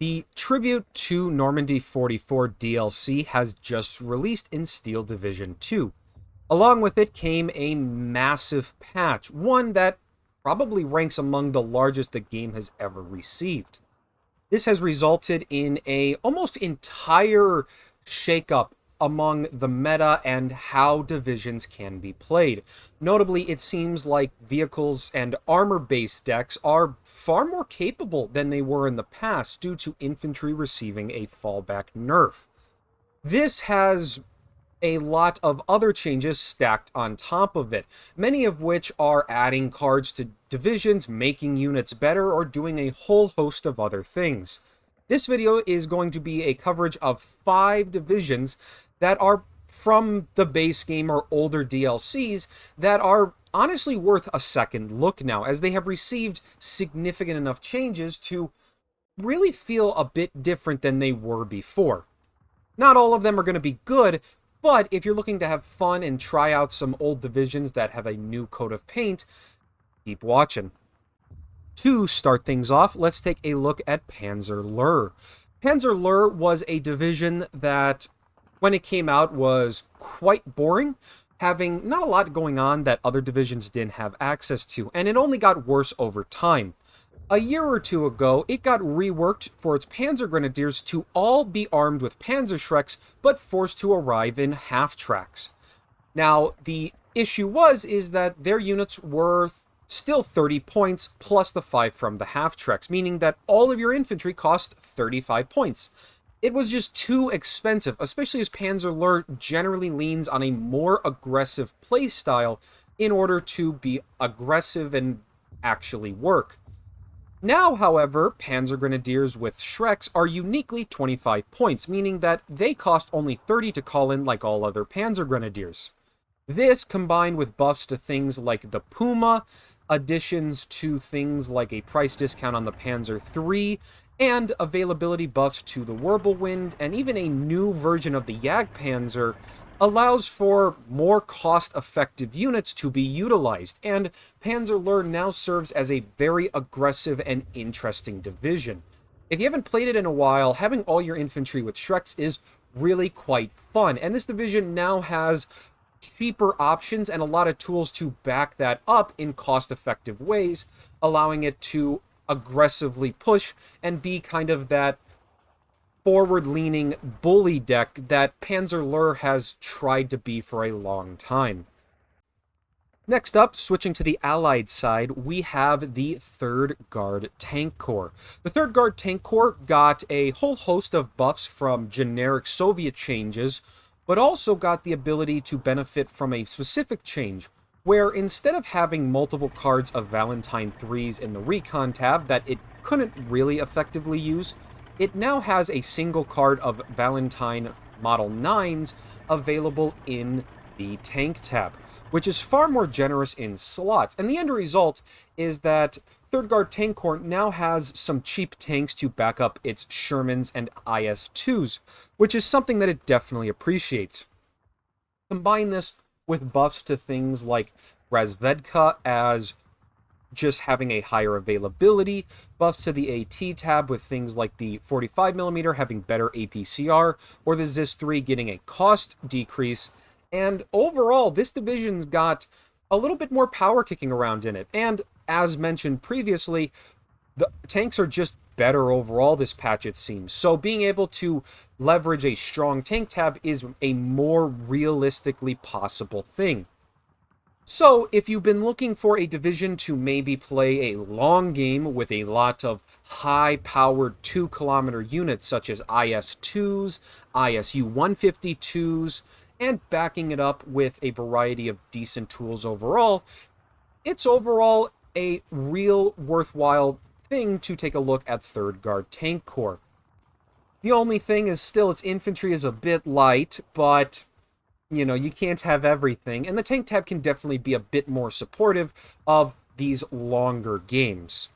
The Tribute to Normandy 44 DLC has just released in Steel Division 2. Along with it came a massive patch, one that probably ranks among the largest the game has ever received. This has resulted in a almost entire shakeup among the meta and how divisions can be played. Notably, it seems like vehicles and armor-based decks are far more capable than they were in the past due to infantry receiving a fallback nerf. This has a lot of other changes stacked on top of it, many of which are adding cards to divisions, making units better, or doing a whole host of other things. This video is going to be a coverage of 5 divisions that are from the base game or older DLCs that are honestly worth a second look now, as they have received significant enough changes to really feel a bit different than they were before. Not all of them are going to be good, but if you're looking to have fun and try out some old divisions that have a new coat of paint, keep watching. To start things off, let's take a look at Panzer Lehr. Panzer Lehr was a division that, when it came out, was quite boring, having not a lot going on that other divisions didn't have access to, and it only got worse over time. A year or two ago, it got reworked for its Panzer Grenadiers to all be armed with Panzerschrecks, but forced to arrive in half-tracks. Now, the issue is that their units were still 30 points, plus the 5 from the half-tracks, meaning that all of your infantry cost 35 points. It was just too expensive, especially as Panzer Lehr generally leans on a more aggressive playstyle in order to be aggressive and actually work. Now, however, Panzer Grenadiers with Schrecks are uniquely 25 points, meaning that they cost only 30 to call in like all other Panzer Grenadiers. This, combined with buffs to things like the Puma, additions to things like a price discount on the Panzer III, and availability buffs to the Wirbelwind, and even a new version of the Jagdpanzer, allows for more cost-effective units to be utilized, and Panzer Lehr now serves as a very aggressive and interesting division. If you haven't played it in a while, having all your infantry with Schrecks is really quite fun, and this division now has cheaper options and a lot of tools to back that up in cost-effective ways, allowing it to aggressively push and be kind of that forward-leaning bully deck that Panzer Lehr has tried to be for a long time. Next up, switching to the Allied side, we have the 3rd Guard Tank Corps. The 3rd Guard Tank Corps got a whole host of buffs from generic Soviet changes, but also got the ability to benefit from a specific change, where instead of having multiple cards of Valentine 3s in the Recon tab that it couldn't really effectively use, it now has a single card of Valentine Model 9s available in the Tank tab, which is far more generous in slots. And the end result is that 3rd Guard Tank Corps now has some cheap tanks to back up its Shermans and IS-2s, which is something that it definitely appreciates. Combine this with buffs to things like Razvedka as just having a higher availability, buffs to the AT tab with things like the 45mm having better APCR, or the ZIS-3 getting a cost decrease, and overall, this division's got a little bit more power kicking around in it, and as mentioned previously, the tanks are just better overall this patch, it seems. So being able to leverage a strong tank tab is a more realistically possible thing. So, if you've been looking for a division to maybe play a long game with a lot of high-powered 2-kilometer units such as IS-2s, ISU-152s, and backing it up with a variety of decent tools overall, it's overall a real worthwhile thing to take a look at 3rd Guard Tank Corps. The only thing is still its infantry is a bit light, but you know, you can't have everything, and the tank tab can definitely be a bit more supportive of these longer games.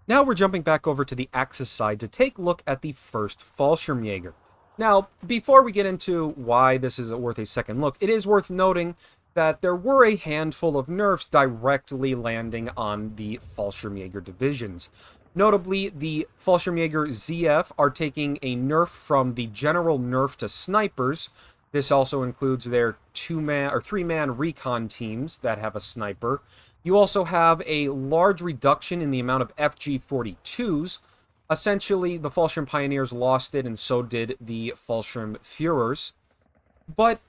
Now we're jumping back over to the Axis side to take a look at the 1st Fallschrimjager. Now, before we get into why this is worth a second look, it is worth noting that there were a handful of nerfs directly landing on the Fallschirmjäger divisions. Notably, the Fallschrimjager ZF are taking a nerf from the general nerf to snipers. This also includes their 2-man or 3-man recon teams that have a sniper. You also have a large reduction in the amount of FG-42s. Essentially, the Fallschirm Pioneers lost it, and so did the Fallschirm Führers. But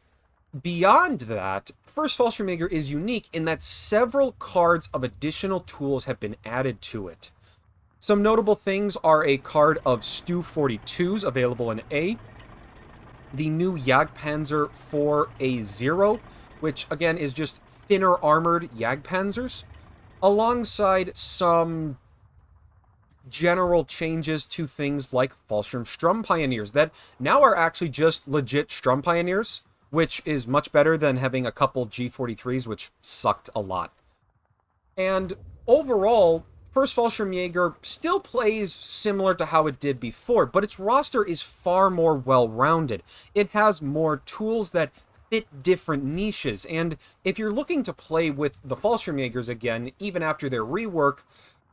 beyond that, First Fallschirmjäger is unique in that several cards of additional tools have been added to it. Some notable things are a card of Stu 42s available in A, the new Jagdpanzer 4A0, which again is just thinner armored Jagdpanzers, alongside some general changes to things like Fallschirm Strum Pioneers that now are actually just legit Strum Pioneers, which is much better than having a couple G43s, which sucked a lot. And overall, First Fallschirmjäger still plays similar to how it did before, but its roster is far more well-rounded. It has more tools that fit different niches, and if you're looking to play with the Fallschirmjägers again, even after their rework,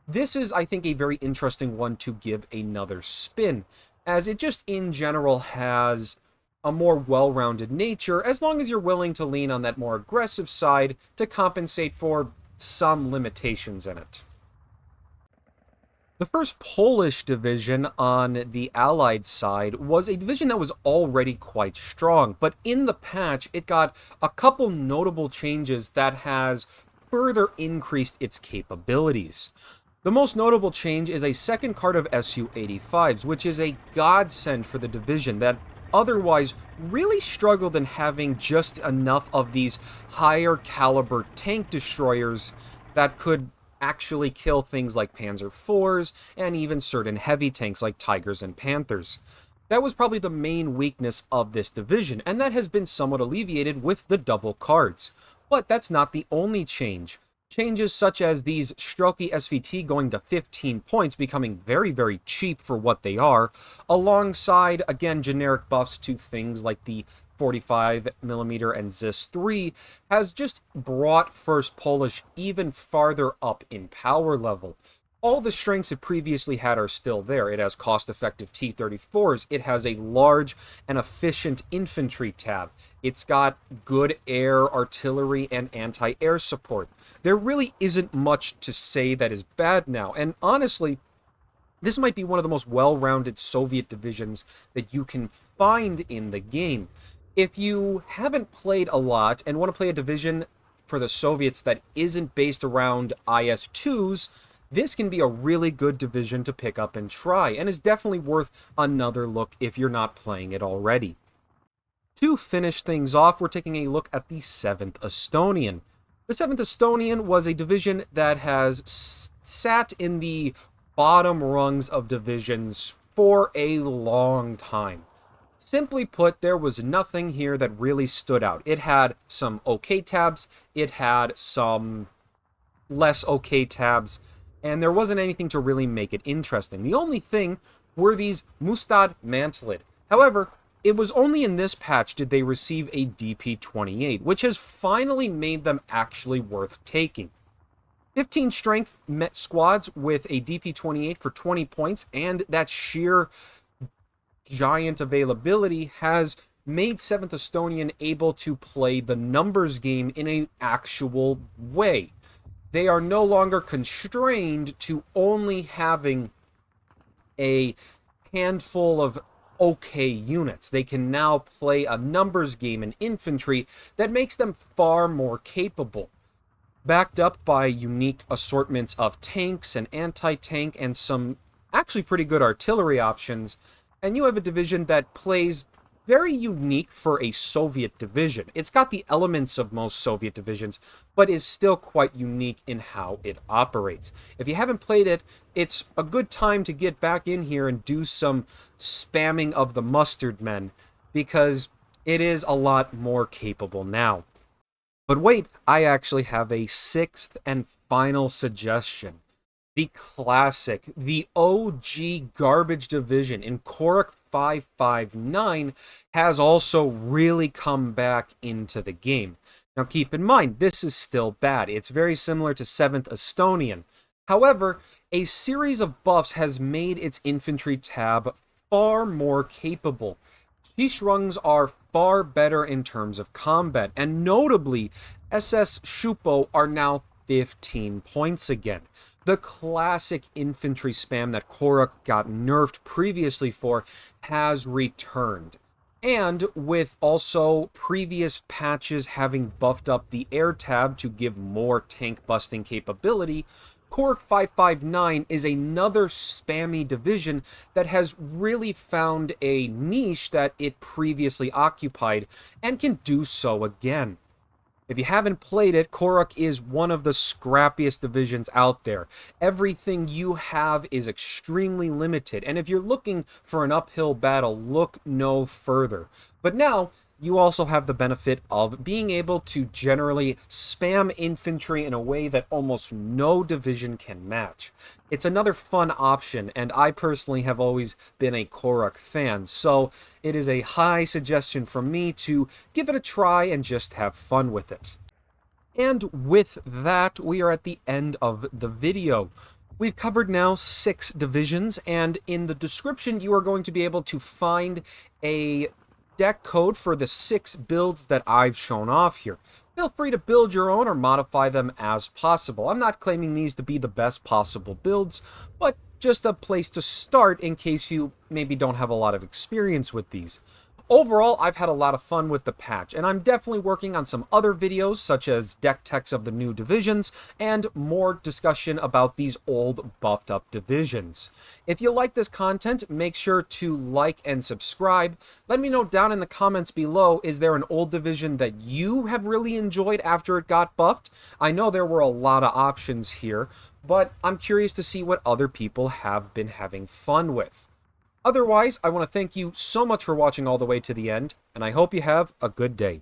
this is, I think, a very interesting one to give another spin, as it just in general has a more well-rounded nature, as long as you're willing to lean on that more aggressive side to compensate for some limitations in it. The first Polish division on the Allied side was a division that was already quite strong, but in the patch it got a couple notable changes that has further increased its capabilities. The most notable change is a second card of Su-85s, which is a godsend for the division that otherwise really struggled in having just enough of these higher caliber tank destroyers that could actually kill things like Panzer IVs and even certain heavy tanks like Tigers and Panthers. That was probably the main weakness of this division, and that has been somewhat alleviated with the double cards. But that's not the only change. Changes such as these Strelky SVT going to 15 points, becoming very, very cheap for what they are, alongside, again, generic buffs to things like the 45mm and Zis 3, has just brought First Polish even farther up in power level. All the strengths it previously had are still there. It has cost-effective T-34s. It has a large and efficient infantry tab. It's got good air, artillery, and anti-air support. There really isn't much to say that is bad now, and honestly, this might be one of the most well-rounded Soviet divisions that you can find in the game. If you haven't played a lot and want to play a division for the Soviets that isn't based around IS-2s, this can be a really good division to pick up and try, and is definitely worth another look if you're not playing it already. To finish things off, we're taking a look at the 7th Estonian. The 7th Estonian was a division that has sat in the bottom rungs of divisions for a long time. Simply put, there was nothing here that really stood out. It had some okay tabs, it had some less okay tabs, and there wasn't anything to really make it interesting. The only thing were these Mustad Mantled. However, it was only in this patch did they receive a DP-28, which has finally made them actually worth taking. 15 strength met squads with a DP-28 for 20 points, and that sheer giant availability has made 7th Estonian able to play the numbers game in an actual way. They are no longer constrained to only having a handful of okay units. They can now play a numbers game in infantry that makes them far more capable. Backed up by unique assortments of tanks and anti-tank and some actually pretty good artillery options, and you have a division that plays very unique for a Soviet division. It's got the elements of most Soviet divisions, but is still quite unique in how it operates. If you haven't played it, it's a good time to get back in here and do some spamming of the mustard men, because it is a lot more capable now. But wait, I actually have a 6th and final suggestion. The classic, the OG garbage division in Koruck 559 has also really come back into the game. Now keep in mind, this is still bad. It's very similar to 7th Estonian. However, A series of buffs has made its infantry tab far more capable. Rungs are far better in terms of combat, and notably, SS Shupo are now 15 points again. The classic infantry spam that Koruck got nerfed previously for has returned. And with also previous patches having buffed up the air tab to give more tank busting capability, Koruck 559 is another spammy division that has really found a niche that it previously occupied and can do so again. If you haven't played it, Koruck is one of the scrappiest divisions out there. Everything you have is extremely limited, and if you're looking for an uphill battle, look no further. But now, you also have the benefit of being able to generally spam infantry in a way that almost no division can match. It's another fun option, and I personally have always been a Koruck fan, so it is a high suggestion from me to give it a try and just have fun with it. And with that, we are at the end of the video. We've covered now 6 divisions, and in the description you are going to be able to find a deck code for the 6 builds that I've shown off here. Feel free to build your own or modify them as possible. I'm not claiming these to be the best possible builds, but just a place to start in case you maybe don't have a lot of experience with these. Overall, I've had a lot of fun with the patch, and I'm definitely working on some other videos, such as deck techs of the new divisions, and more discussion about these old buffed up divisions. If you like this content, make sure to like and subscribe. Let me know down in the comments below, is there an old division that you have really enjoyed after it got buffed? I know there were a lot of options here, but I'm curious to see what other people have been having fun with. Otherwise, I want to thank you so much for watching all the way to the end, and I hope you have a good day.